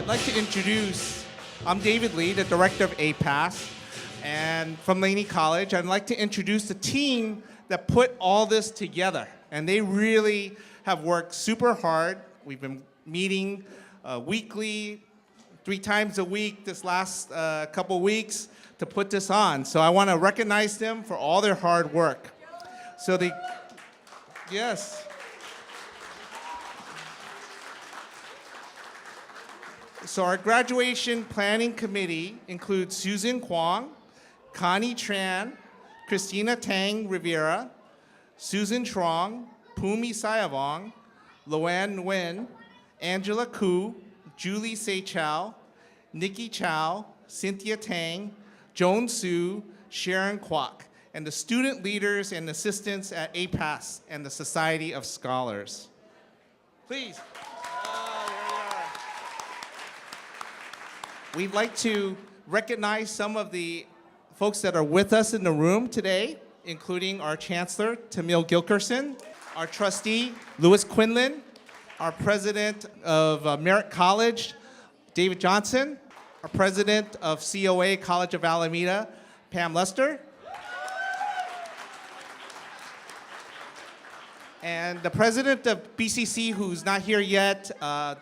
like to introduce, I'm David Lee, the director of AAPI, and from Laney College. I'd like to introduce the team that put all this together. And they really have worked super hard. We've been meeting weekly, 3 times a week this last couple weeks to put this on. So I want to recognize them for all their hard work. So they, yes. So our graduation planning committee includes Susan Kwong, Connie Tran, Christina Tang Rivera, Susan Trong, Pumi Sayavong, Loanne Nguyen, Angela Koo, Julie Say Chow, Nikki Chow, Cynthia Tang, Joan Su, Sharon Kwok, and the student leaders and assistants at AAPI and the Society of Scholars. Please. We'd like to recognize some of the folks that are with us in the room today, including our Chancellor, Tamil Gilkerson, our Trustee, Louis Quinlan, our President of Merritt College, David Johnson, our President of COA, College of Alameda, Pam Lester, and the President of BCC, who's not here yet,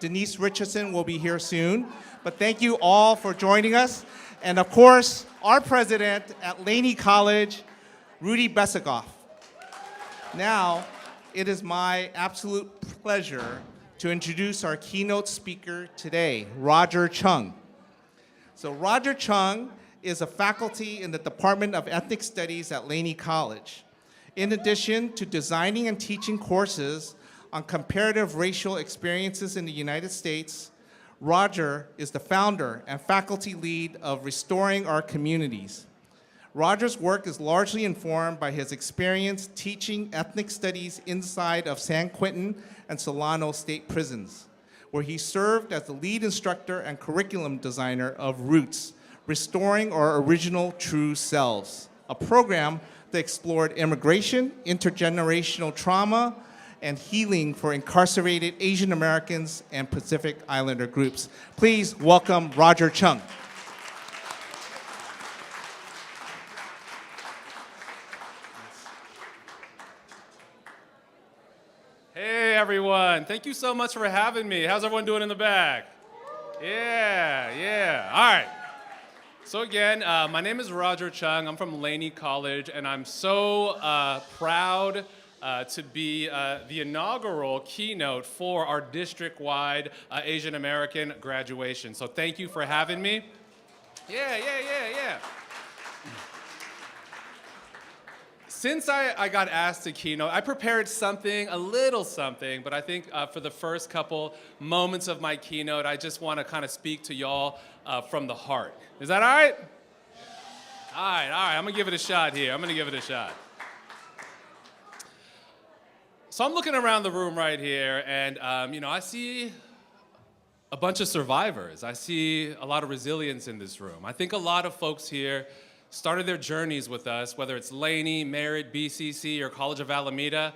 Denise Richardson, will be here soon. But thank you all for joining us. And of course, our president at Laney College, Rudy Besegoff. Now, it is my absolute pleasure to introduce our keynote speaker today, Roger Chung. So Roger Chung is a faculty in the Department of Ethnic Studies at Laney College. In addition to designing and teaching courses on comparative racial experiences in the United States, Roger is the founder and faculty lead of Restoring Our Communities. Roger's work is largely informed by his experience teaching ethnic studies inside of San Quentin and Solano state prisons, where he served as the lead instructor and curriculum designer of Roots, Restoring Our Original True Selves, a program that explored immigration, intergenerational trauma, and healing for incarcerated Asian Americans and Pacific Islander groups. Please welcome Roger Chung. Hey everyone, thank you so much for having me. How's everyone doing in the back? Yeah, all right. So again, my name is Roger Chung. I'm from Laney College, and I'm so proud to be the inaugural keynote for our district-wide Asian American graduation. So thank you for having me. Yeah. Since I got asked to keynote, I prepared something, a little something, but I think for the first couple moments of my keynote, I just want to kind of speak to y'all from the heart. Is that all right? All right, I'm going to give it a shot here. So I'm looking around the room right here, and I see a bunch of survivors. I see a lot of resilience in this room. I think a lot of folks here started their journeys with us, whether it's Laney, Merritt, BCC, or College of Alameda,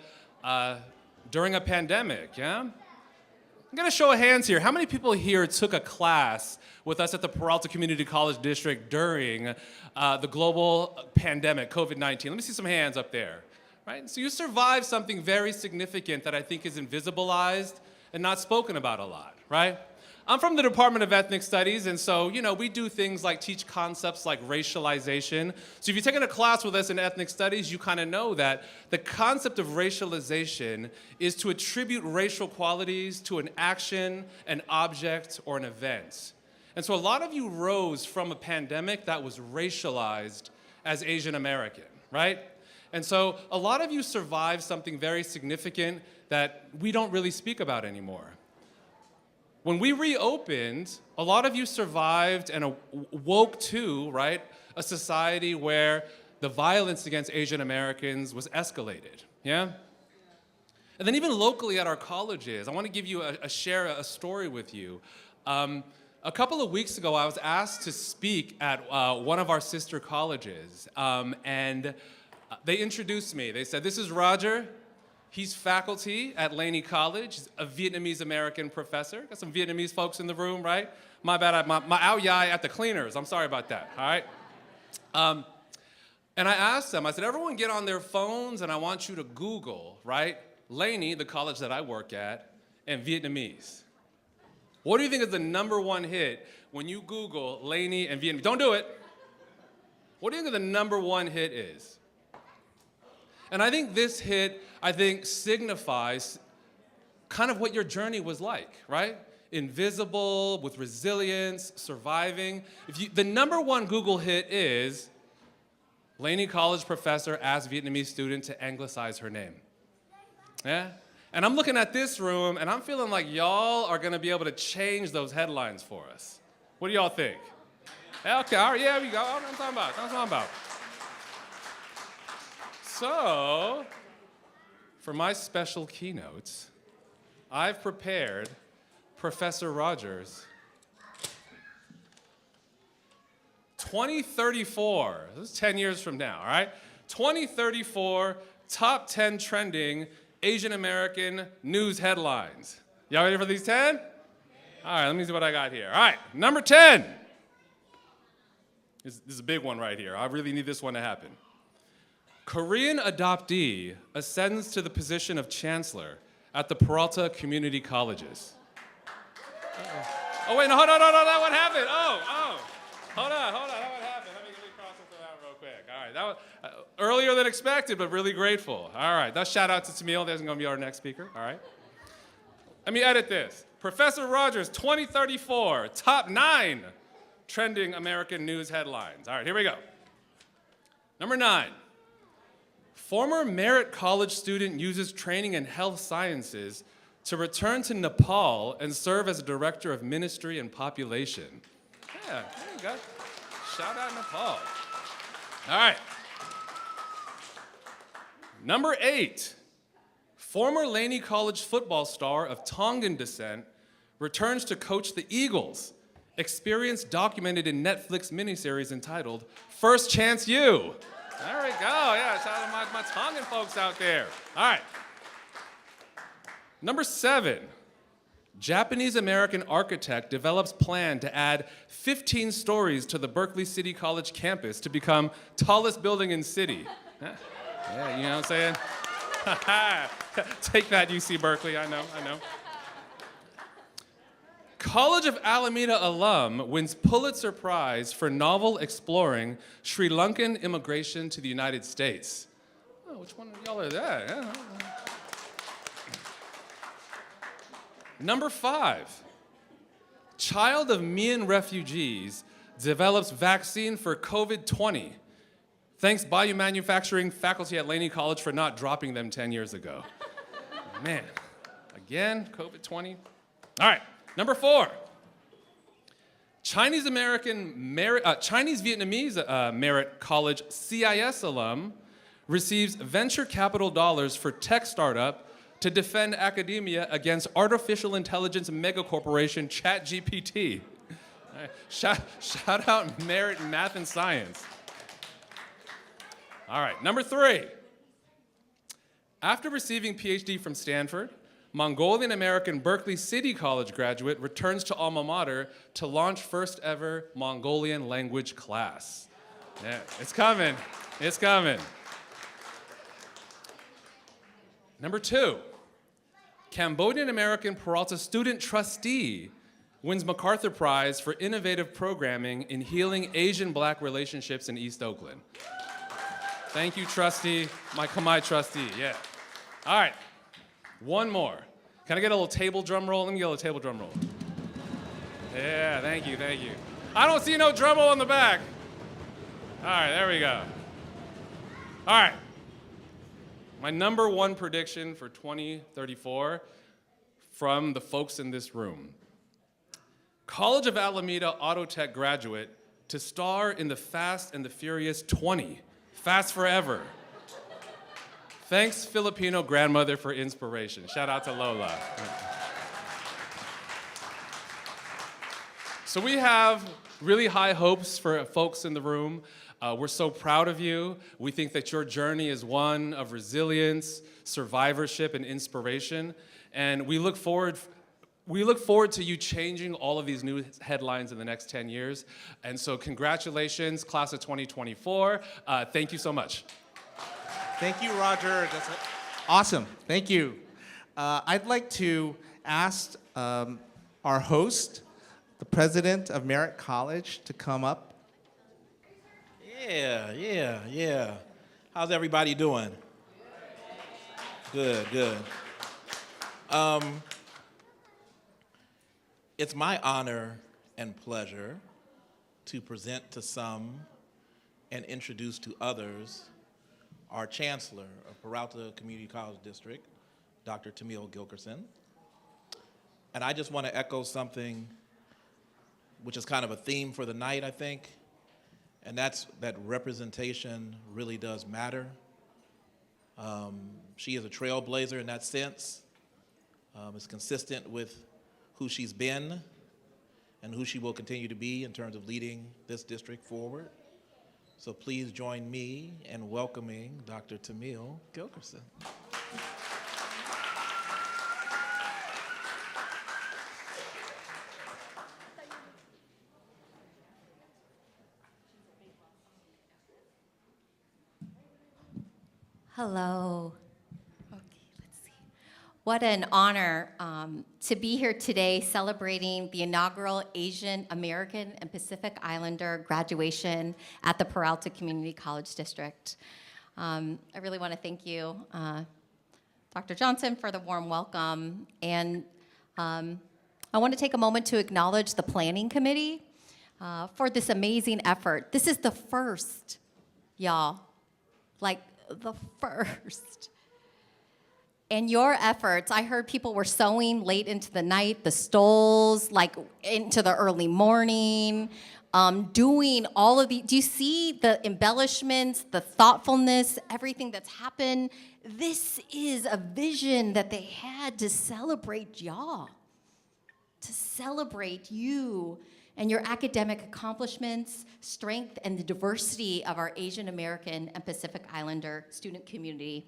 during a pandemic, yeah? I'm gonna show of hands here. How many people here took a class with us at the Peralta Community College District during the global pandemic, COVID-19? Let me see some hands up there. Right? So you survived something very significant that I think is invisibilized and not spoken about a lot, right? I'm from the Department of Ethnic Studies, and so, we do things like teach concepts like racialization. So if you've taken a class with us in ethnic studies, you kind of know that the concept of racialization is to attribute racial qualities to an action, an object, or an event. And so a lot of you rose from a pandemic that was racialized as Asian American, right? And so a lot of you survived something very significant that we don't really speak about anymore. When we reopened, a lot of you survived and woke to, right, a society where the violence against Asian Americans was escalated, yeah? And then even locally at our colleges, I want to give you share a story with you. A couple of weeks ago, I was asked to speak at one of our sister colleges, and they introduced me. They said, "This is Roger. He's faculty at Laney College. He's a Vietnamese-American professor. Got some Vietnamese folks in the room, right? My bad, my ao yai at the cleaners. I'm sorry about that, all right? And I asked them, I said, everyone get on their phones and I want you to Google, right? Laney, the college that I work at, and Vietnamese. What do you think is the #1 hit when you Google Laney and Vietnamese? Don't do it. What do you think the #1 hit is? And I think this hit, signifies kind of what your journey was like, right? Invisible, with resilience, surviving. The #1 Google hit is Laney College professor asked Vietnamese student to anglicize her name. Yeah? And I'm looking at this room and I'm feeling like y'all are gonna be able to change those headlines for us. What do y'all think? Okay, all right, yeah, we go. That's what I'm talking about. That's what I'm talking about. So, for my special keynotes, I've prepared Professor Rogers' 2034, this is 10 years from now, all right? 2034 top 10 trending Asian American news headlines. Y'all ready for these 10? All right, let me see what I got here. All right, number 10. This is a big one right here. I really need this one to happen. Korean adoptee ascends to the position of chancellor at the Peralta Community Colleges. Oh, wait, no, hold on, that what happened? Hold on, that what happened. Let me cross this out real quick. All right, that was earlier than expected, but really grateful. All right, that's shout out to Tamil. That's gonna be our next speaker, all right? Let me edit this. Professor Rogers, 2034, top 9 trending American news headlines. All right, here we go. Number 9. Former Merritt College student uses training in health sciences to return to Nepal and serve as a director of ministry and population. Yeah, there you go. Shout out Nepal. All right. Number 8. Former Laney College football star of Tongan descent returns to coach the Eagles. Experience documented in Netflix miniseries entitled First Chance U. There we go. Yeah, shout out to my Tongan folks out there. All right. Number 7. Japanese-American architect develops plan to add 15 stories to the Berkeley City College campus to become tallest building in city. Yeah, you know what I'm saying? Take that, UC Berkeley. I know. College of Alameda alum wins Pulitzer Prize for novel exploring Sri Lankan immigration to the United States. Oh, which one of y'all are that? Yeah. Number 5, child of Mien refugees develops vaccine for COVID-20. Thanks biomanufacturing faculty at Laney College for not dropping them 10 years ago. Man, again, COVID-20. All right, number 4. Chinese-Vietnamese Merritt College CIS alum receives venture capital dollars for tech startup to defend academia against artificial intelligence megacorporation ChatGPT. Shout out Merritt in math and science. All right, number 3. After receiving PhD from Stanford, Mongolian-American Berkeley City College graduate returns to alma mater to launch first ever Mongolian language class. Yeah, it's coming. Number 2, Cambodian-American Peralta student trustee wins MacArthur Prize for innovative programming in healing Asian-Black relationships in East Oakland. Thank you, trustee, my Khmer trustee, yeah. All right, one more. Can I get a little table drum roll? Let me get a little table drum roll. Yeah, thank you. I don't see no drum roll in the back. All right, there we go. All right. My number 1 prediction for 2034 from the folks in this room. College of Alameda Auto Tech graduate to star in the Fast and the Furious 20, Fast Forever. Thanks, Filipino grandmother, for inspiration. Shout out to Lola. So we have really high hopes for folks in the room. We're so proud of you. We think that your journey is one of resilience, survivorship, and inspiration. And we look forward to you changing all of these new headlines in the next 10 years. And so congratulations, class of 2024. Thank you so much. Thank you, Roger. That's awesome. Thank you. I'd like to ask our host, the president of Merritt College, to come up. Yeah. How's everybody doing? Good. It's my honor and pleasure to present to some and introduce to others our Chancellor of Peralta Community College District, Dr. Tamil Gilkerson. And I just want to echo something which is kind of a theme for the night, I think, and that's that representation really does matter. She is a trailblazer in that sense. It's consistent with who she's been and who she will continue to be in terms of leading this district forward. So please join me in welcoming Dr. Tamil Gilkerson. Hello. Okay, let's see. What an honor to be here today celebrating the inaugural Asian American and Pacific Islander graduation at the Peralta Community College District. I really want to thank you, Dr. Johnson, for the warm welcome. And I want to take a moment to acknowledge the planning committee for this amazing effort. This is the first, y'all, like the first. And your efforts, I heard people were sewing late into the night, the stoles, like into the early morning, doing all of the, do you see the embellishments, the thoughtfulness, everything that's happened? This is a vision that they had to celebrate y'all, to celebrate you and your academic accomplishments, strength, and the diversity of our Asian American and Pacific Islander student community,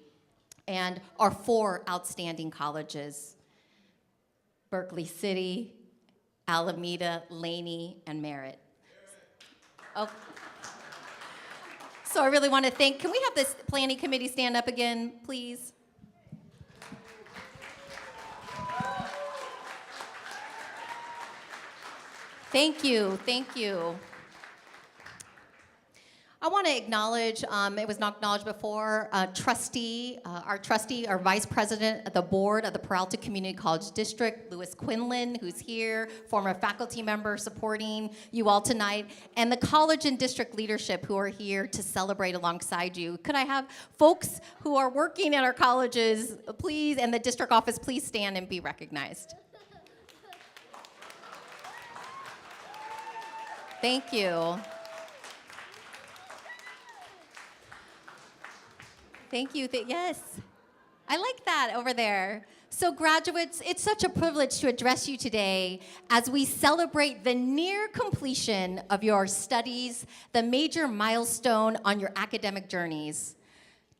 and our 4 outstanding colleges, Berkeley City, Alameda, Laney, and Merritt. Oh. So I really want to thank, can we have this planning committee stand up again, please? Thank you. I want to acknowledge, it was not acknowledged before, our vice president of the board of the Peralta Community College District, Louis Quinlan, who's here, former faculty member supporting you all tonight, and the college and district leadership who are here to celebrate alongside you. Could I have folks who are working at our colleges, please, and the district office, please stand and be recognized. Thank you. Thank you. Yes. I like that over there. So graduates, it's such a privilege to address you today as we celebrate the near completion of your studies, the major milestone on your academic journeys.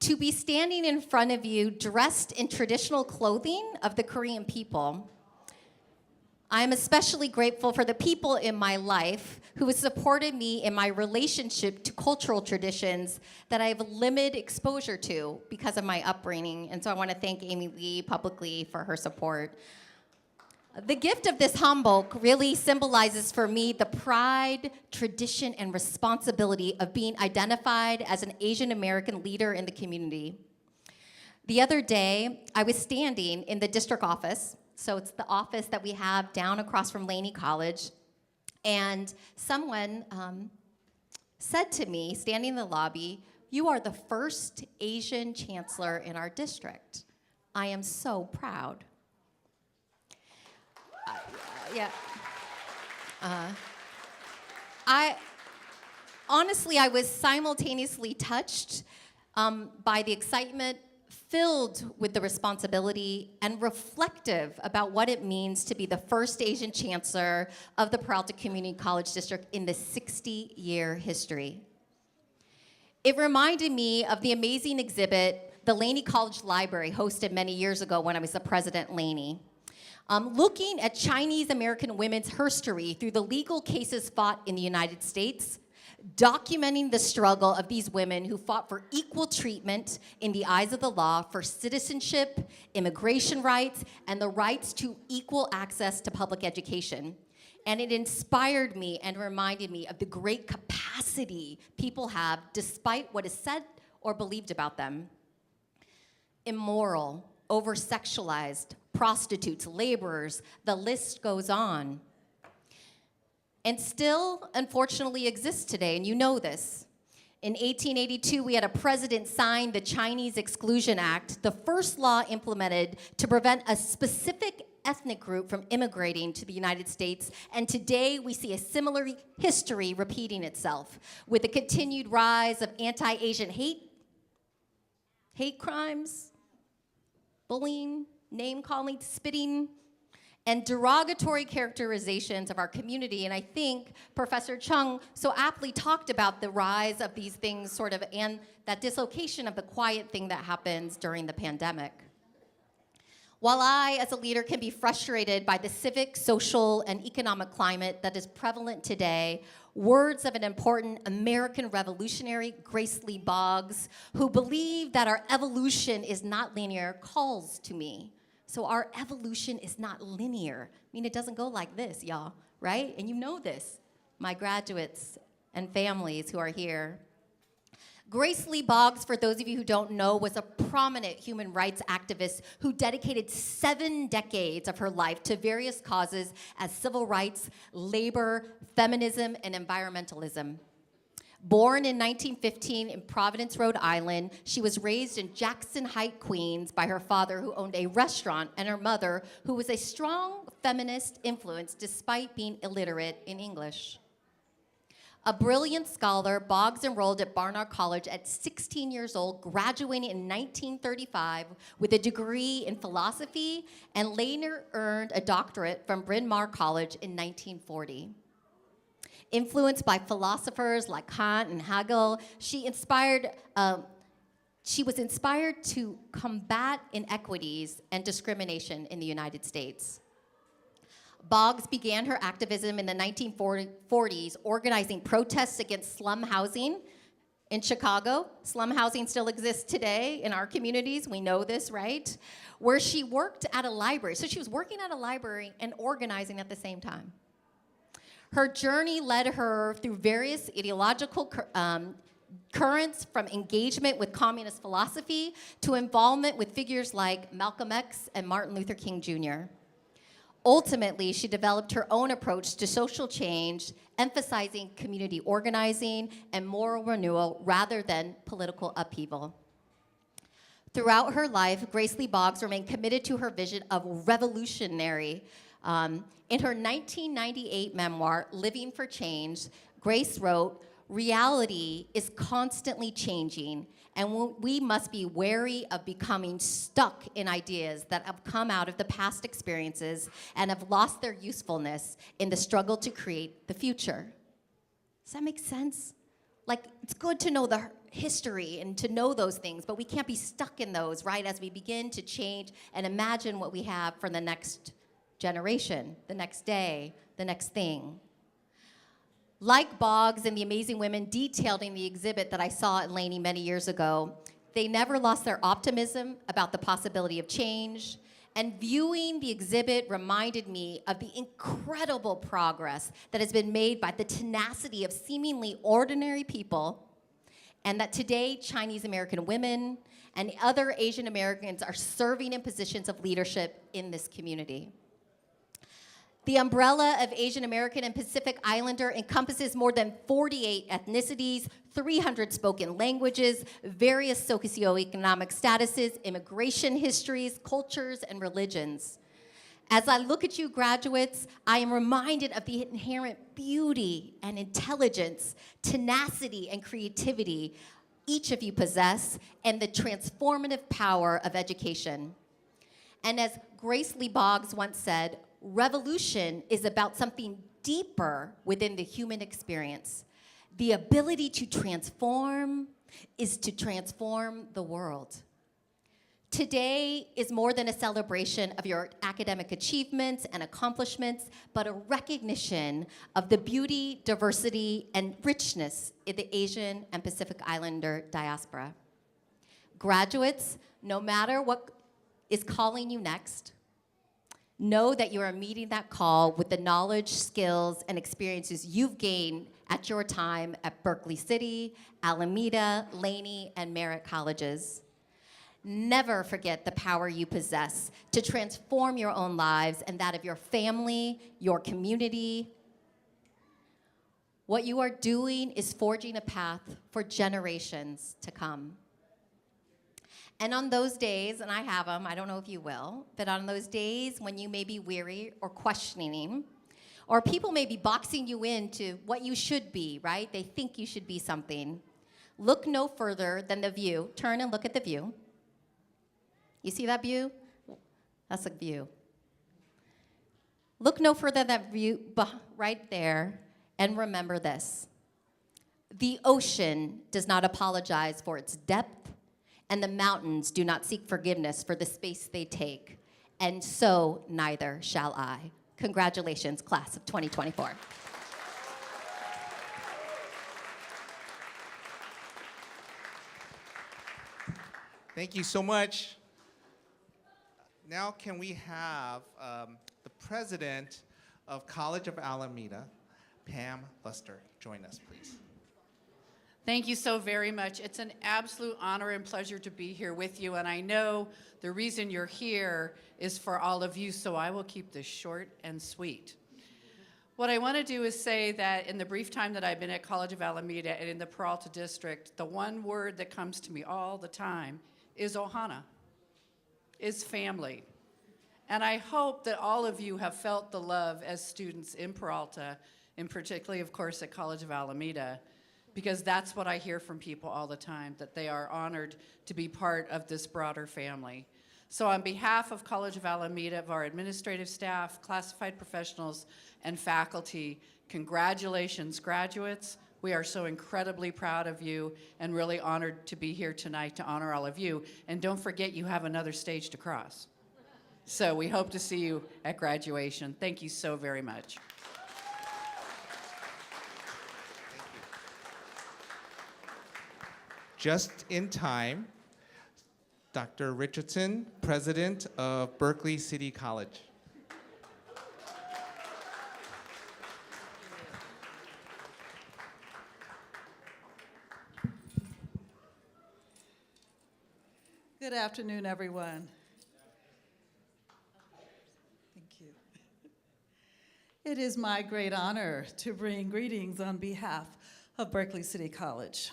To be standing in front of you dressed in traditional clothing of the Korean people, I am especially grateful for the people in my life who have supported me in my relationship to cultural traditions that I have limited exposure to because of my upbringing. And so I want to thank Amy Lee publicly for her support. The gift of this hanbok really symbolizes for me the pride, tradition, and responsibility of being identified as an Asian American leader in the community. The other day, I was standing in the district office. So it's the office that we have down across from Laney College. And someone said to me, standing in the lobby, "You are the first Asian chancellor in our district. I am so proud." I was simultaneously touched by the excitement, filled with the responsibility and reflective about what it means to be the first Asian chancellor of the Peralta Community College District in the 60-year history. It reminded me of the amazing exhibit the Laney College Library hosted many years ago when I was the president, Laney. Looking at Chinese American women's history through the legal cases fought in the United States, documenting the struggle of these women who fought for equal treatment in the eyes of the law for citizenship, immigration rights, and the rights to equal access to public education. And it inspired me and reminded me of the great capacity people have despite what is said or believed about them. Immoral, over-sexualized, prostitutes, laborers, the list goes on. And still, unfortunately, exists today, and you know this. In 1882, we had a president sign the Chinese Exclusion Act, the first law implemented to prevent a specific ethnic group from immigrating to the United States, and today we see a similar history repeating itself with the continued rise of anti-Asian hate crimes, bullying, name-calling, spitting, and derogatory characterizations of our community. And I think Professor Chung so aptly talked about the rise of these things sort of, and that dislocation of the quiet thing that happens during the pandemic. While I, as a leader, can be frustrated by the civic, social, and economic climate that is prevalent today, words of an important American revolutionary, Grace Lee Boggs, who believed that our evolution is not linear, calls to me. So our evolution is not linear. I mean, it doesn't go like this, y'all, right? And you know this, my graduates and families who are here. Grace Lee Boggs, for those of you who don't know, was a prominent human rights activist who dedicated 7 decades of her life to various causes as civil rights, labor, feminism, and environmentalism. Born in 1915 in Providence, Rhode Island, she was raised in Jackson Heights, Queens by her father, who owned a restaurant, and her mother, who was a strong feminist influence despite being illiterate in English. A brilliant scholar, Boggs enrolled at Barnard College at 16 years old, graduating in 1935 with a degree in philosophy, and later earned a doctorate from Bryn Mawr College in 1940. Influenced by philosophers like Kant and Hegel, she was inspired to combat inequities and discrimination in the United States. Boggs began her activism in the 1940s, organizing protests against slum housing in Chicago. Slum housing still exists today in our communities. We know this, right? Where she worked at a library. So she was working at a library and organizing at the same time. Her journey led her through various ideological currents, from engagement with communist philosophy to involvement with figures like Malcolm X and Martin Luther King Jr. Ultimately, she developed her own approach to social change, emphasizing community organizing and moral renewal rather than political upheaval. Throughout her life, Grace Lee Boggs remained committed to her vision of revolutionary. In her 1998 memoir, Living for Change, Grace wrote, "Reality is constantly changing, and we must be wary of becoming stuck in ideas that have come out of the past experiences and have lost their usefulness in the struggle to create the future." Does that make sense? Like, it's good to know the history and to know those things, but we can't be stuck in those, right, as we begin to change and imagine what we have for the next generation, the next day, the next thing. Like Boggs and the amazing women detailed in the exhibit that I saw at Laney many years ago, they never lost their optimism about the possibility of change. And viewing the exhibit reminded me of the incredible progress that has been made by the tenacity of seemingly ordinary people, and that today Chinese American women and other Asian Americans are serving in positions of leadership in this community. The umbrella of Asian American and Pacific Islander encompasses more than 48 ethnicities, 300 spoken languages, various socioeconomic statuses, immigration histories, cultures, and religions. As I look at you graduates, I am reminded of the inherent beauty and intelligence, tenacity and creativity each of you possess and the transformative power of education. And as Grace Lee Boggs once said, revolution is about something deeper within the human experience. The ability to transform is to transform the world. Today is more than a celebration of your academic achievements and accomplishments, but a recognition of the beauty, diversity, and richness in the Asian and Pacific Islander diaspora. Graduates, no matter what is calling you next, know that you are meeting that call with the knowledge, skills, and experiences you've gained at your time at Berkeley City, Alameda, Laney, and Merritt Colleges. Never forget the power you possess to transform your own lives and that of your family, your community. What you are doing is forging a path for generations to come. And on those days, and I have them, I don't know if you will, but on those days when you may be weary or questioning, or people may be boxing you into what you should be, right? They think you should be something. Look no further than the view. Turn and look at the view. You see that view? That's a view. Look no further than that view right there, and remember this. The ocean does not apologize for its depth, and the mountains do not seek forgiveness for the space they take, and so neither shall I. Congratulations, class of 2024. Thank you so much. Now can we have the president of College of Alameda, Pam Luster, join us, please. Thank you so very much. It's an absolute honor and pleasure to be here with you, and I know the reason you're here is for all of you, so I will keep this short and sweet. What I want to do is say that in the brief time that I've been at College of Alameda and in the Peralta District, the one word that comes to me all the time is ohana, is family. And I hope that all of you have felt the love as students in Peralta, and particularly, of course, at College of Alameda, because that's what I hear from people all the time, that they are honored to be part of this broader family. So on behalf of College of Alameda, of our administrative staff, classified professionals, and faculty, congratulations, graduates. We are so incredibly proud of you and really honored to be here tonight to honor all of you. And don't forget, you have another stage to cross. So we hope to see you at graduation. Thank you so very much. Just in time, Dr. Richardson, president of Berkeley City College. Good afternoon, everyone. Thank you. It is my great honor to bring greetings on behalf of Berkeley City College.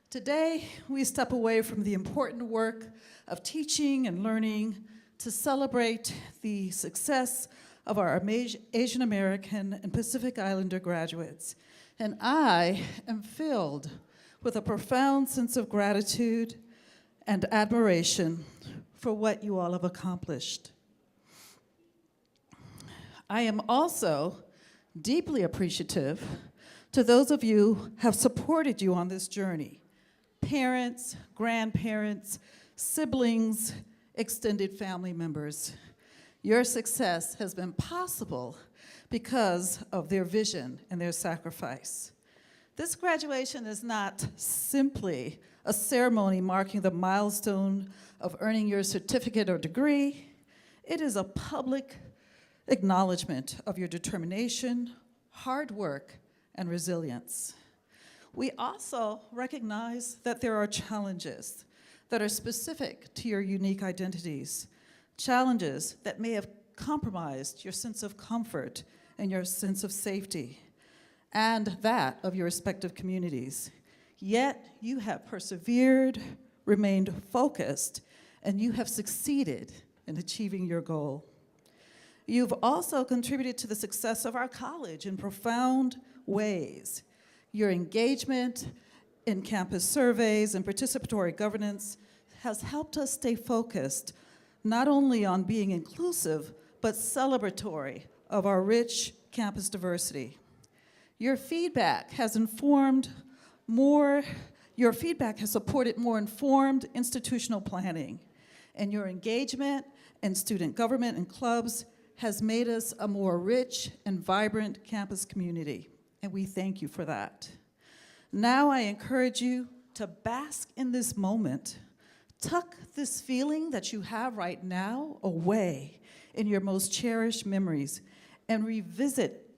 Today, we step away from the important work of teaching and learning to celebrate the success of our Asian American and Pacific Islander graduates. And I am filled with a profound sense of gratitude and admiration for what you all have accomplished. I am also deeply appreciative to those of you who have supported you on this journey. Parents, grandparents, siblings, extended family members. Your success has been possible because of their vision and their sacrifice. This graduation is not simply a ceremony marking the milestone of earning your certificate or degree. It is a public acknowledgement of your determination, hard work, and resilience. We also recognize that there are challenges that are specific to your unique identities, challenges that may have compromised your sense of comfort and your sense of safety, and that of your respective communities. Yet you have persevered, remained focused, and you have succeeded in achieving your goal. You've also contributed to the success of our college in profound ways. Your engagement in-campus surveys and participatory governance has helped us stay focused not only on being inclusive, but celebratory of our rich campus diversity. Your feedback has supported more informed institutional planning, and your engagement in student government and clubs has made us a more rich and vibrant campus community, and we thank you for that. Now I encourage you to bask in this moment. Tuck this feeling that you have right now away in your most cherished memories and revisit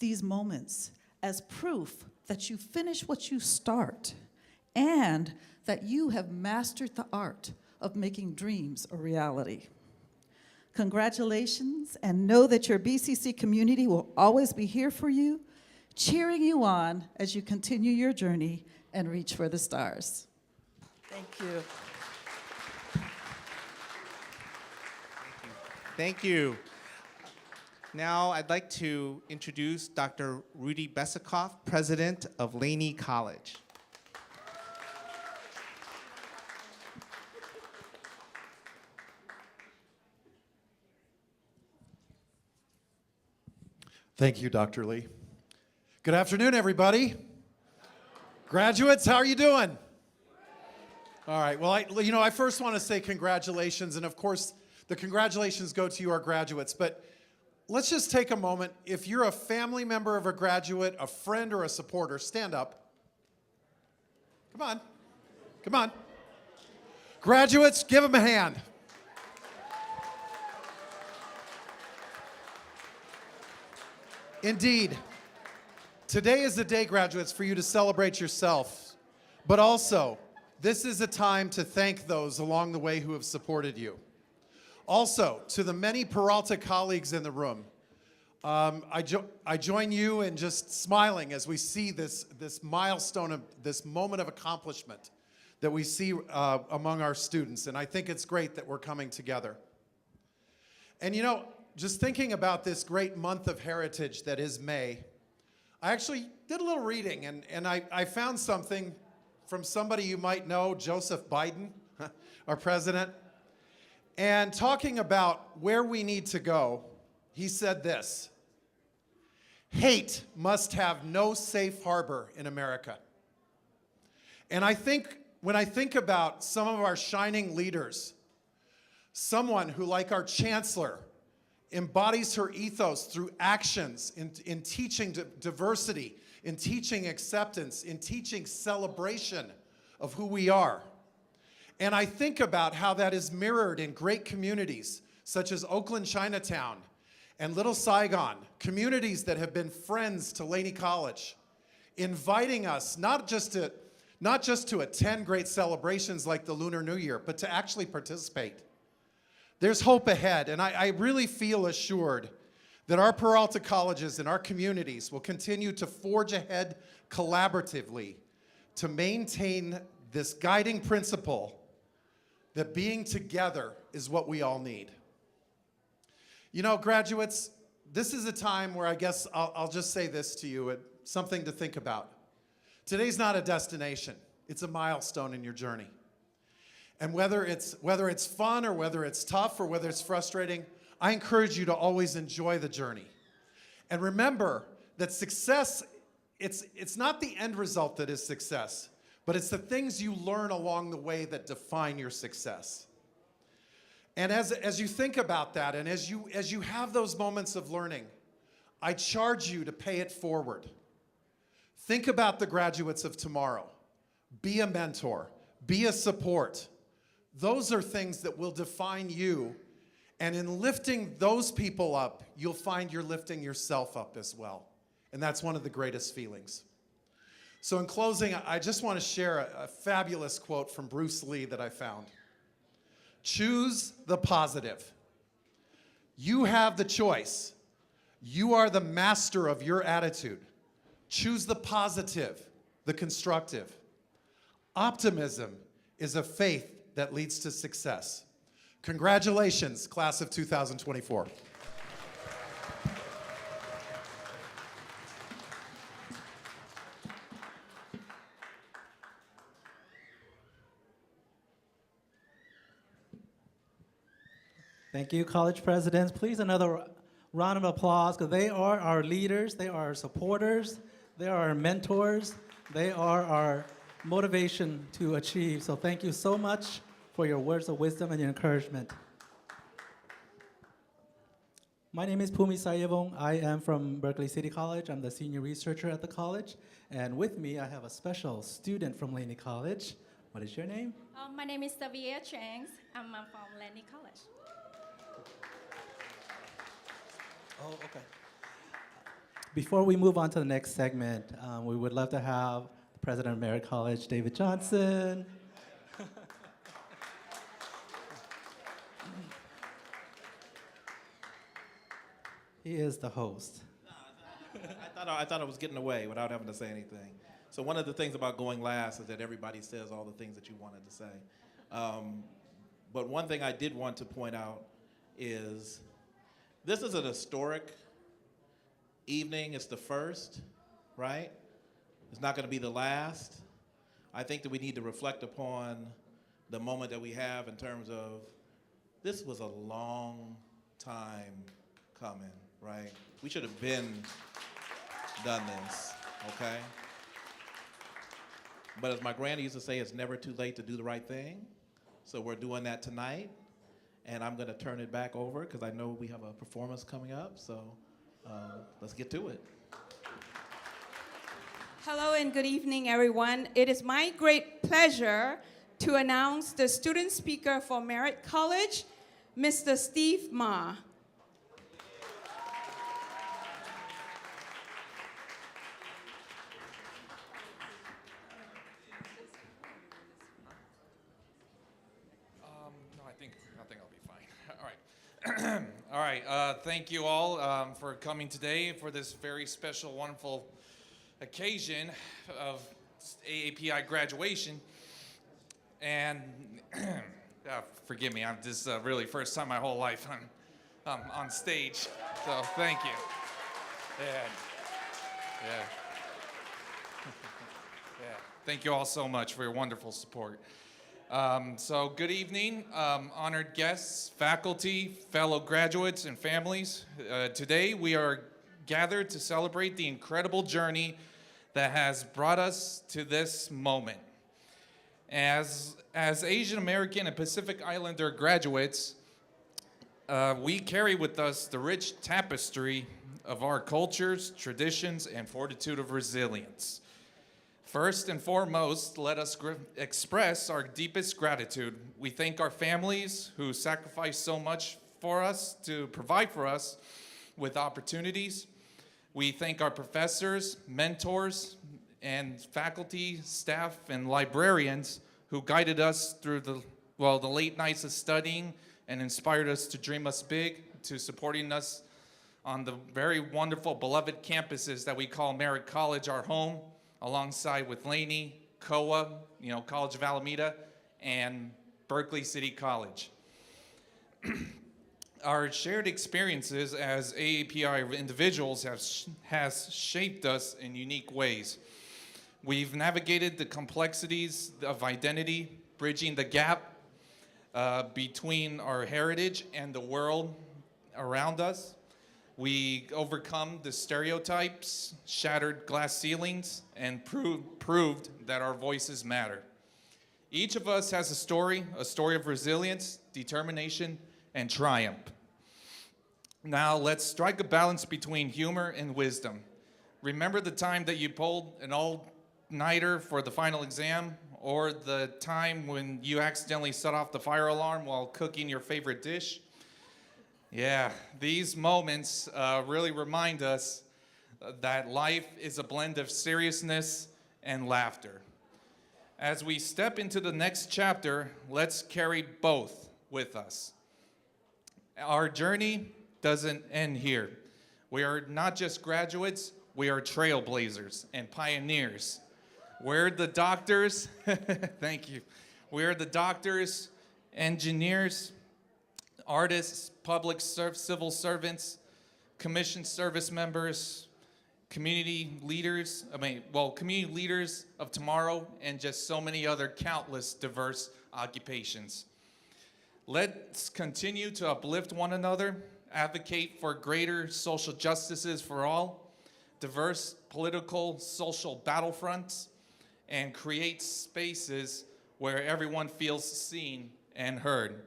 these moments as proof that you finish what you start and that you have mastered the art of making dreams a reality. Congratulations, and know that your BCC community will always be here for you, cheering you on as you continue your journey and reach for the stars. Thank you. Thank you. Now I'd like to introduce Dr. Rudy Besikoff, President of Laney College. Thank you, Dr. Lee. Good afternoon, everybody. Graduates, how are you doing? All right, well, I first want to say congratulations, and of course, the congratulations go to you, our graduates, but let's just take a moment. If you're a family member of a graduate, a friend, or a supporter, stand up. Come on. Come on. Graduates, give them a hand. Indeed, today is the day, graduates, for you to celebrate yourself, but also, this is a time to thank those along the way who have supported you. Also, to the many Peralta colleagues in the room, I join you in just smiling as we see this milestone, this moment of accomplishment that we see among our students, and I think it's great that we're coming together. And just thinking about this great month of heritage that is May, I actually did a little reading, and I found something from somebody you might know, Joseph Biden, our president. And talking about where we need to go, he said this: hate must have no safe harbor in America. And I think, when I think about some of our shining leaders, someone who, like our chancellor, embodies her ethos through actions in teaching diversity, in teaching acceptance, in teaching celebration of who we are. And I think about how that is mirrored in great communities such as Oakland Chinatown and Little Saigon, communities that have been friends to Laney College, inviting us not just to attend great celebrations like the Lunar New Year, but to actually participate. There's hope ahead, and I really feel assured that our Peralta colleges and our communities will continue to forge ahead collaboratively to maintain this guiding principle that being together is what we all need. Graduates, this is a time where I guess I'll just say this to you, something to think about. Today's not a destination, it's a milestone in your journey. And whether it's fun or whether it's tough or whether it's frustrating, I encourage you to always enjoy the journey. And remember that success, it's not the end result that is success, but it's the things you learn along the way that define your success. And as you think about that, and as you have those moments of learning, I charge you to pay it forward. Think about the graduates of tomorrow. Be a mentor. Be a support. Those are things that will define you. And in lifting those people up, you'll find you're lifting yourself up as well. And that's one of the greatest feelings. So in closing, I just want to share a fabulous quote from Bruce Lee that I found. Choose the positive. You have the choice. You are the master of your attitude. Choose the positive, the constructive. Optimism is a faith that leads to success. Congratulations, class of 2024. Thank you, college presidents. Please, another round of applause, because they are our leaders, they are our supporters, they are our mentors, they are our motivation to achieve. So thank you so much for your words of wisdom and your encouragement. My name is Pumi Sayevong. I am from Berkeley City College. I'm the senior researcher at the college. And with me, I have a special student from Laney College. What is your name? My name is Savia Chang. I'm from Laney College. Oh, okay. Before we move on to the next segment, we would love to have the president of Merritt College, David Johnson. He is the host. I thought I was getting away without having to say anything. So one of the things about going last is that everybody says all the things that you wanted to say. But one thing I did want to point out is this is an historic evening. It's the first, right? It's not going to be the last. I think that we need to reflect upon the moment that we have in terms of this was a long time coming, right? We should have been done this, okay? But as my granny used to say, it's never too late to do the right thing. So we're doing that tonight. And I'm going to turn it back over because I know we have a performance coming up. So let's get to it. Hello and good evening, everyone. It is my great pleasure to announce the student speaker for Merritt College, Mr. Steve Ma. No, I think I'll be fine. All right. All right. Thank you all for coming today for this very special, wonderful occasion of AAPI graduation. And forgive me, I'm just really first time my whole life I'm on stage. So thank you. Yeah. Yeah. Thank you all so much for your wonderful support. So good evening, honored guests, faculty, fellow graduates, and families. Today we are gathered to celebrate the incredible journey that has brought us to this moment. As Asian American and Pacific Islander graduates, we carry with us the rich tapestry of our cultures, traditions, and fortitude of resilience. First and foremost, let us express our deepest gratitude. We thank our families who sacrifice so much for us to provide for us with opportunities. We thank our professors, mentors, and faculty, staff, and librarians who guided us through the late nights of studying and inspired us to dream us big, to supporting us on the very wonderful, beloved campuses that we call Merritt College our home, alongside with Laney, COA, College of Alameda, and Berkeley City College. Our shared experiences as AAPI individuals has shaped us in unique ways. We've navigated the complexities of identity, bridging the gap between our heritage and the world around us. We overcome the stereotypes, shattered glass ceilings, and proved that our voices matter. Each of us has a story of resilience, determination, and triumph. Now let's strike a balance between humor and wisdom. Remember the time that you pulled an all-nighter for the final exam, or the time when you accidentally set off the fire alarm while cooking your favorite dish? Yeah, these moments really remind us that life is a blend of seriousness and laughter. As we step into the next chapter, let's carry both with us. Our journey doesn't end here. We are not just graduates, we are trailblazers and pioneers. We're the doctors, thank you. We're the doctors, engineers, artists, civil servants, commissioned service members, community leaders of tomorrow, and just so many other countless diverse occupations. Let's continue to uplift one another, advocate for greater social justices for all, diverse political, social battlefronts, and create spaces where everyone feels seen and heard.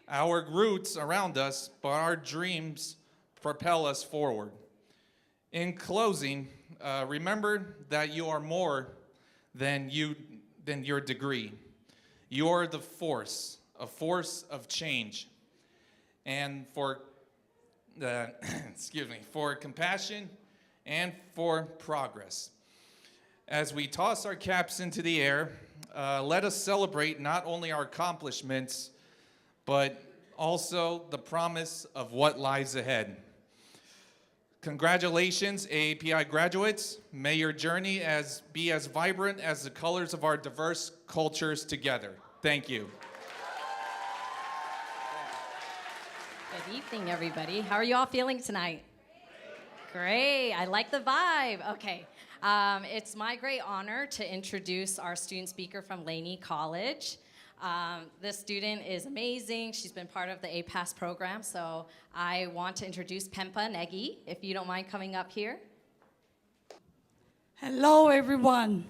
Our roots around us, but our dreams propel us forward. In closing, remember that you are more than your degree. You're the force, a force of change, and for for compassion and for progress. As we toss our caps into the air, let us celebrate not only our accomplishments, but also the promise of what lies ahead. Congratulations, AAPI graduates. May your journey be as vibrant as the colors of our diverse cultures together. Thank you. Good evening, everybody. How are you all feeling tonight? Great. I like the vibe. Okay. It's my great honor to introduce our student speaker from Laney College. This student is amazing. She's been part of the APAS program, so I want to introduce Pempa Negi, if you don't mind coming up here. Hello, everyone.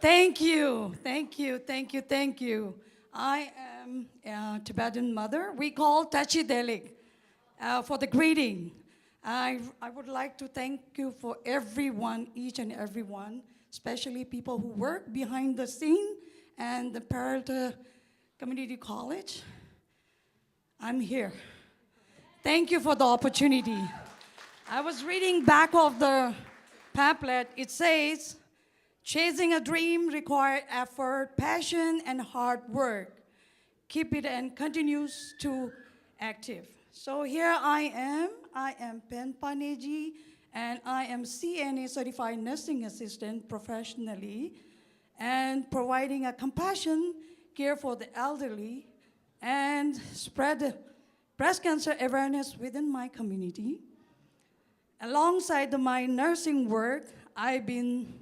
Thank you, thank you, thank you, thank you. I am a Tibetan mother. We call Tachi Delik for the greeting. I would like to thank you for everyone, each and everyone, especially people who work behind the scene and the Peralta Community College. I'm here. Thank you for the opportunity. I was reading back of the pamphlet. It says, chasing a dream requires effort, passion, and hard work. Keep it and continues to active. So here I am Pempa Negi, and I am CNA certified nursing assistant professionally, and providing a compassion care for the elderly and spread breast cancer awareness within my community. Alongside my nursing work, I've been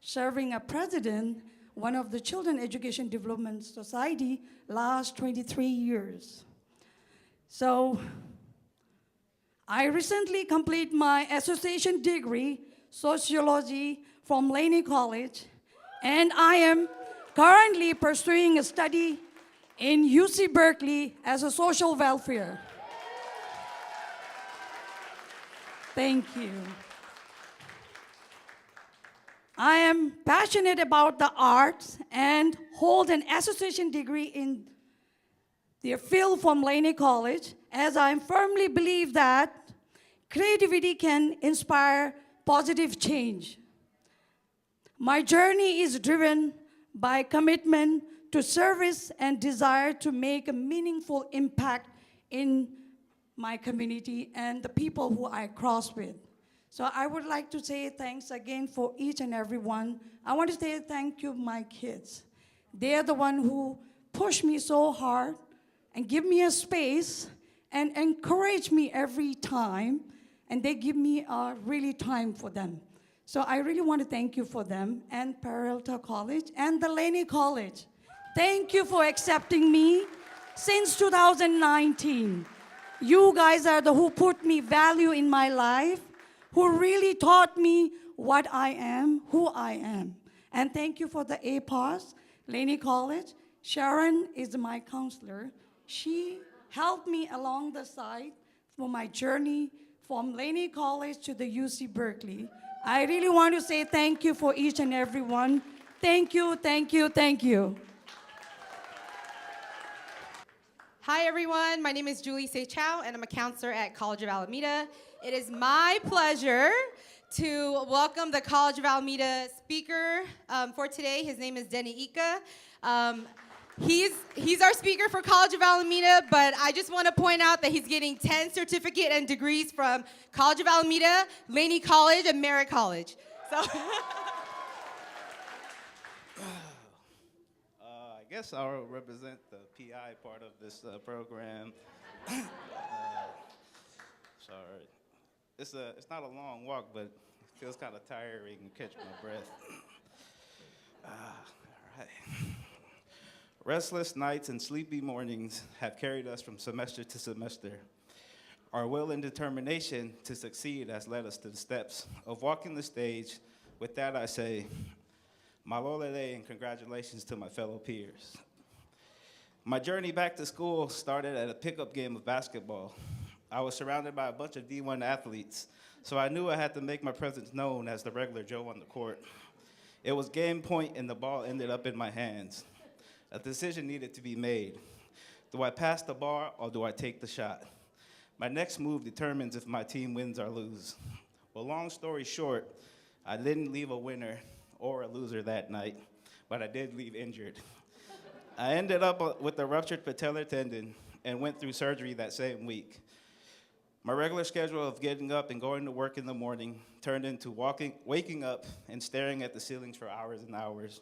serving as president, one of the Children Education Development Society, last 23 years. So I recently completed my association degree, sociology from Laney College, and I am currently pursuing a study in UC Berkeley as a social welfare. Thank you. I am passionate about the arts and hold an association degree in the field from Laney College, as I firmly believe that creativity can inspire positive change. My journey is driven by commitment to service and desire to make a meaningful impact in my community and the people who I cross with. So I would like to say thanks again for each and every one. I want to say thank you, my kids. They're the one who push me so hard and give me a space and encourage me every time, and they give me really time for them. So I really want to thank you for them, and Peralta College and the Laney College. Thank you for accepting me since 2019. You guys are the who put me value in my life, who really taught me what I am, who I am. And thank you for the APAS, Laney College. Sharon is my counselor. She helped me along the side for my journey from Laney College to the UC Berkeley. I really want to say thank you for each and every one. Thank you, thank you, thank you. Hi everyone, my name is Julie Seichow and I'm a counselor at College of Alameda. It is my pleasure to welcome the College of Alameda speaker for today. His name is Denny Ika. He's our speaker for College of Alameda, but I just want to point out that he's getting 10 certificate and degrees from College of Alameda, Laney College, and Merritt College. So. I guess I'll represent the PI part of this program. Sorry. It's not a long walk, but it feels kind of tiring and catch my breath. All right. Restless nights and sleepy mornings have carried us from semester to semester. Our will and determination to succeed has led us to the steps of walking the stage. With that, I say, malolele and congratulations to my fellow peers. My journey back to school started at a pickup game of basketball. I was surrounded by a bunch of D1 athletes, so I knew I had to make my presence known as the regular Joe on the court. It was game point and the ball ended up in my hands. A decision needed to be made. Do I pass the ball or do I take the shot? My next move determines if my team wins or loses. Well, long story short, I didn't leave a winner or a loser that night, but I did leave injured. I ended up with a ruptured patellar tendon and went through surgery that same week. My regular schedule of getting up and going to work in the morning turned into waking up and staring at the ceilings for hours and hours.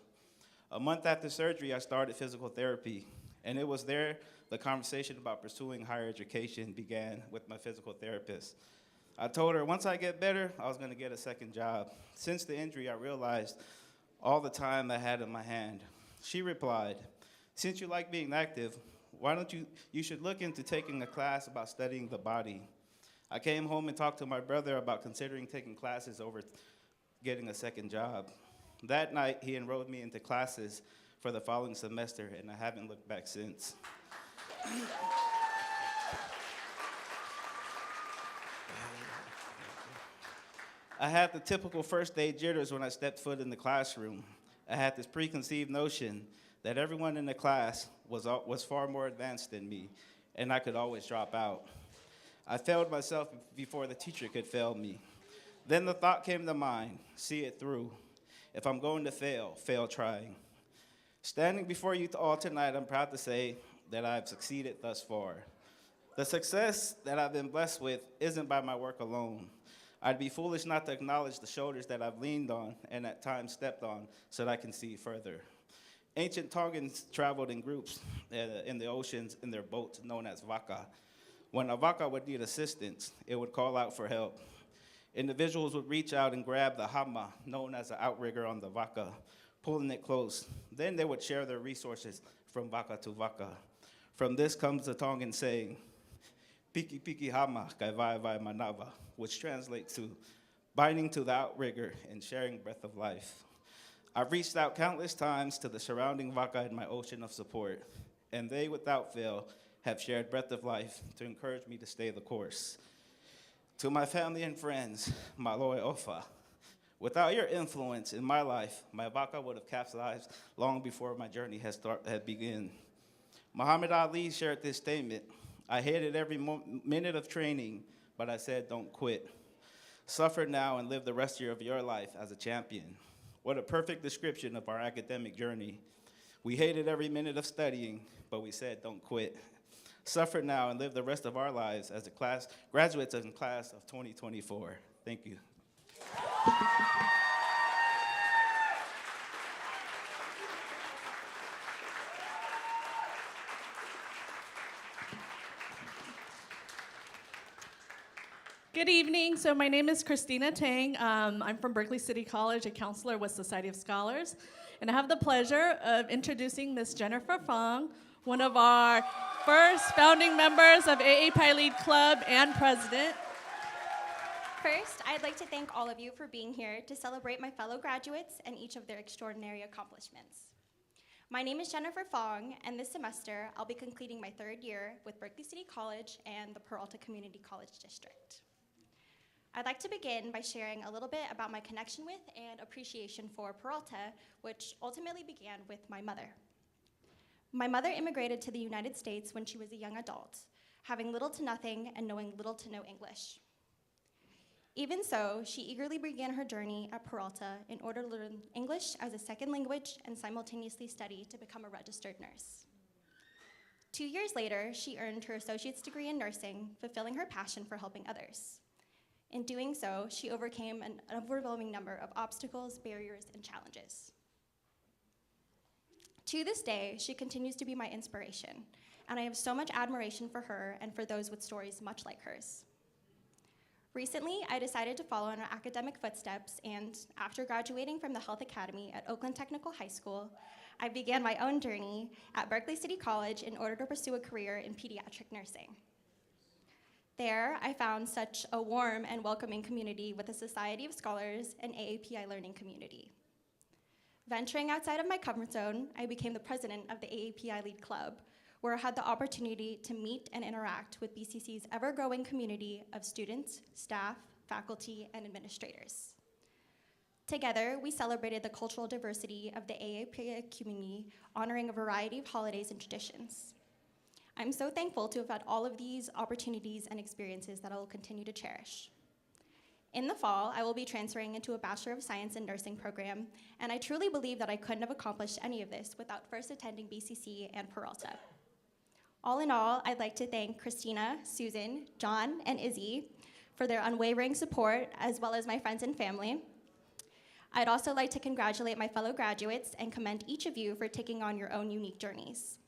A month after surgery, I started physical therapy, and it was there the conversation about pursuing higher education began with my physical therapist. I told her once I get better, I was going to get a second job. Since the injury, I realized all the time I had in my hand. She replied, since you like being active, why don't you should look into taking a class about studying the body. I came home and talked to my brother about considering taking classes over getting a second job. That night, he enrolled me into classes for the following semester, and I haven't looked back since. I had the typical first day jitters when I stepped foot in the classroom. I had this preconceived notion that everyone in the class was far more advanced than me, and I could always drop out. I failed myself before the teacher could fail me. Then the thought came to mind, see it through. If I'm going to fail, fail trying. Standing before you all tonight, I'm proud to say that I've succeeded thus far. The success that I've been blessed with isn't by my work alone. I'd be foolish not to acknowledge the shoulders that I've leaned on and at times stepped on so that I can see further. Ancient Tongans traveled in groups in the oceans in their boats known as waka. When a waka would need assistance, it would call out for help. Individuals would reach out and grab the hama, known as the outrigger on the waka, pulling it close. Then they would share their resources from waka to waka. From this comes the Tongan saying, piki piki hama kai vai vai manava, which translates to binding to the outrigger and sharing breath of life. I've reached out countless times to the surrounding waka in my ocean of support, and they, without fail, have shared breath of life to encourage me to stay the course. To my family and friends, maloe ofa. Without your influence in my life, my waka would have capsized long before my journey had begun. Muhammad Ali shared this statement, I hated every minute of training, but I said don't quit. Suffer now and live the rest of your life as a champion. What a perfect description of our academic journey. We hated every minute of studying, but we said don't quit. Suffer now and live the rest of our lives as graduates in class of 2024. Thank you. Good evening. So my name is Christina Tang. I'm from Berkeley City College, a counselor with Society of Scholars. And I have the pleasure of introducing Ms. Jennifer Fong, one of our first founding members of AAPI Lead Club and president. First, I'd like to thank all of you for being here to celebrate my fellow graduates and each of their extraordinary accomplishments. My name is Jennifer Fong, and this semester, I'll be completing my third year with Berkeley City College and the Peralta Community College District. I'd like to begin by sharing a little bit about my connection with and appreciation for Peralta, which ultimately began with my mother. My mother immigrated to the United States when she was a young adult, having little to nothing and knowing little to no English. Even so, she eagerly began her journey at Peralta in order to learn English as a second language and simultaneously study to become a registered nurse. 2 years later, she earned her associate's degree in nursing, fulfilling her passion for helping others. In doing so, she overcame an overwhelming number of obstacles, barriers, and challenges. To this day, she continues to be my inspiration, and I have so much admiration for her and for those with stories much like hers. Recently, I decided to follow in her academic footsteps, and after graduating from the Health Academy at Oakland Technical High School, I began my own journey at Berkeley City College in order to pursue a career in pediatric nursing. There, I found such a warm and welcoming community with the Society of Scholars and AAPI learning community. Venturing outside of my comfort zone, I became the president of the AAPI Lead Club, where I had the opportunity to meet and interact with BCC's ever-growing community of students, staff, faculty, and administrators. Together, we celebrated the cultural diversity of the AAPI community, honoring a variety of holidays and traditions. I'm so thankful to have had all of these opportunities and experiences that I will continue to cherish. In the fall, I will be transferring into a Bachelor of Science in Nursing program, and I truly believe that I couldn't have accomplished any of this without first attending BCC and Peralta. All in all, I'd like to thank Christina, Susan, John, and Izzy for their unwavering support, as well as my friends and family. I'd also like to congratulate my fellow graduates and commend each of you for taking on your own unique journeys.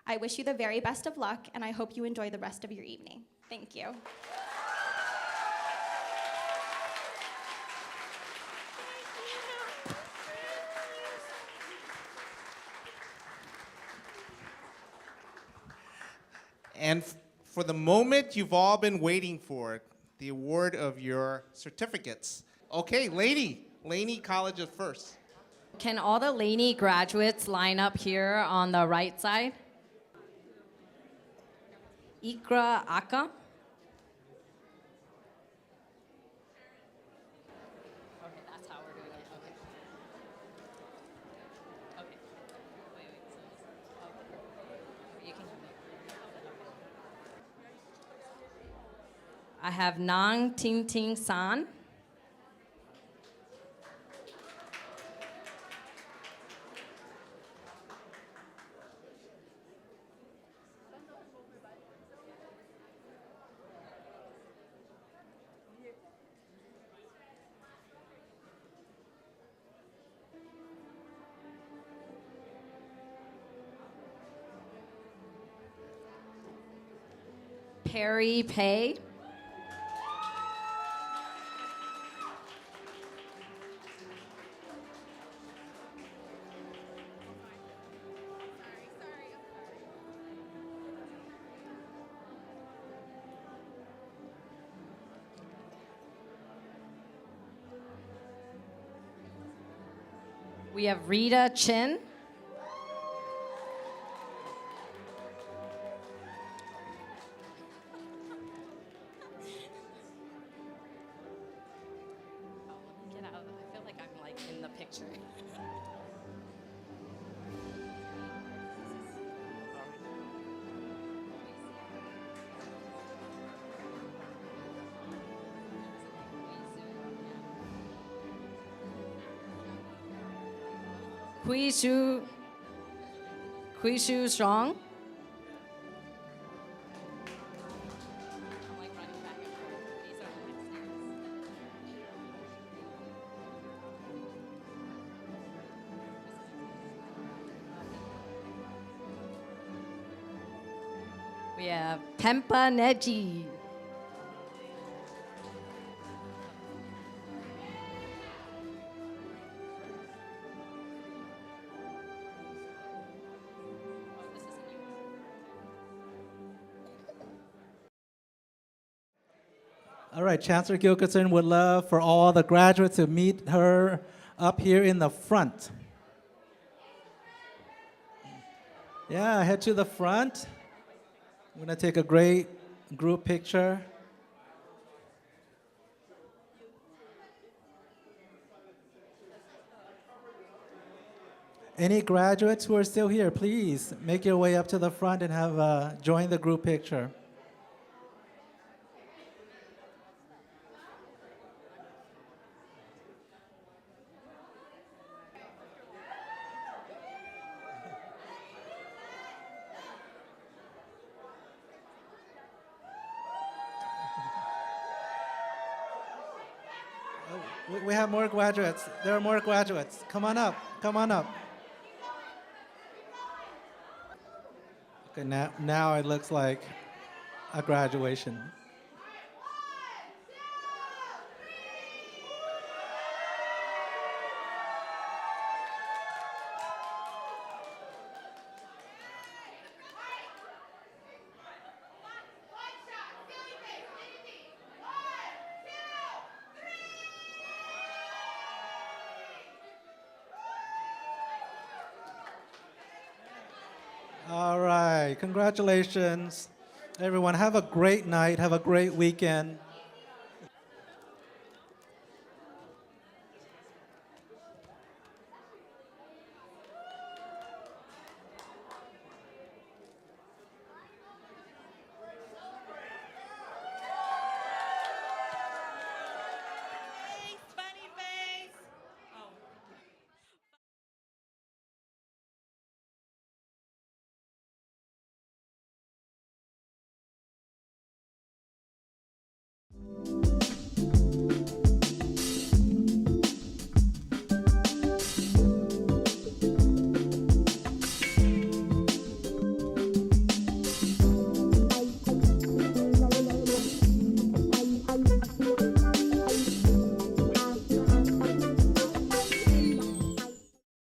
I wish you the very best of luck, and I hope you enjoy the rest of your evening. Thank you. And for the moment you've all been waiting for, the award of your certificates. Okay, Laney College is first. Can all the Laney graduates line up here on the right side? Ikra Aka. Okay, that's how we're doing it. Okay. Okay. Wait. You can come in. I have Nang Ting Ting San. Perry Pay. We have Rita Chin. Get out. I feel like I'm like in the picture. Hui Shu Strong. We have Pempa Neji. All right, Chancellor Gilkerson would love for all the graduates to meet her up here in the front. Yeah, head to the front. We're gonna take a great group picture. Any graduates who are still here, please make your way up to the front and have join the group picture. We have more graduates. There are more graduates. Come on up. Come on up. Okay, now it looks like a graduation. All right, congratulations. Everyone, have a great night, have a great weekend.